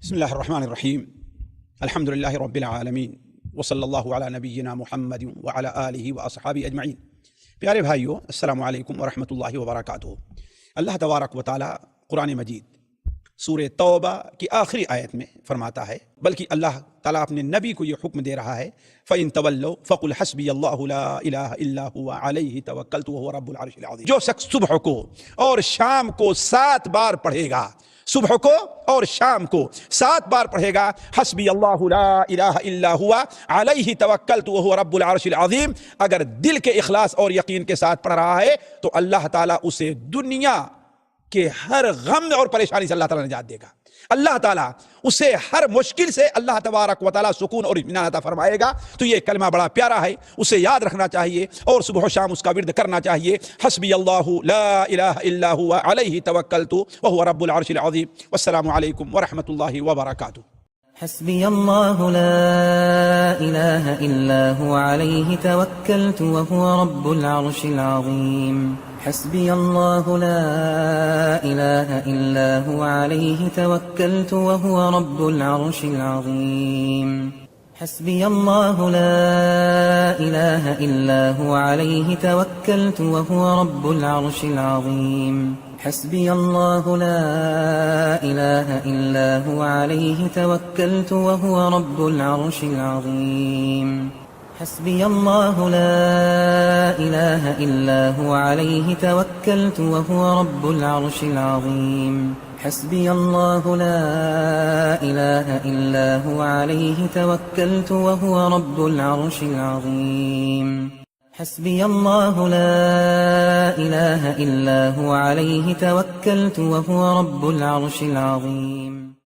بسم اللہ الرحمن الرحیم الحمد للہ رب العالمین وصلی اللہ علی نبینا محمد وعلی آلہ واصحابہ اجمعین۔ پیارے بھائیو، السلام علیکم ورحمۃ اللہ وبرکاتہ۔ اللہ تبارک و تعالی قرآن مجید سورہ توبہ کی آخری آیت میں فرماتا ہے، بلکہ اللہ تعالیٰ اپنے نبی کو یہ حکم دے رہا ہے، فَإِن تَوَلَّوْا فَقُلْ حَسْبِيَ اللَّهُ لَا إِلَٰهَ إِلَّا هُوَ عَلَيْهِ تَوَكَّلْتُ وَهُوَ رَبُّ الْعَرْشِ الْعَظِيمِ۔ جو شخص صبح کو اور شام کو 7 بار پڑھے گا، صبح کو اور شام کو 7 بار پڑھے گا، حسبی اللہ لا الہ الا ہوا علیہ توکلت وہو رب العرش العظیم، اگر دل کے اخلاص اور یقین کے ساتھ پڑھ رہا ہے تو اللہ تعالیٰ اسے دنیا کہ ہر غم اور پریشانی سے اللہ تعالیٰ نجات دے گا۔ اللہ تعالیٰ اسے ہر مشکل سے اللہ تبارک و تعالیٰ سکون اور اطمینان عطا فرمائے گا۔ تو یہ کلمہ بڑا پیارا ہے، اسے یاد رکھنا چاہیے اور صبح و شام اس کا ورد کرنا چاہیے۔ حسبی اللہ لا الہ الا هو علیہ توکلت وہو رب العرش العظیم۔ والسلام علیکم ورحمۃ اللہ وبرکاتہ۔ حسبي الله لا إله إلا هو عليه توكلت وهو رب العرش العظيم. حسبي الله لا إله إلا هو عليه توكلت وهو رب العرش العظيم. حسبي الله لا إله إلا هو عليه توكلت وهو رب العرش العظيم. حسبي الله لا إله إلا هو عليه توكلت وهو رب العرش العظيم. حسبي الله لا إله إلا هو عليه توكلت وهو رب العرش العظيم. حسبي الله لا إله إلا هو عليه توكلت وهو رب العرش العظيم. حسبي الله لا إله إلا هو عليه توكلت وهو رب العرش العظيم.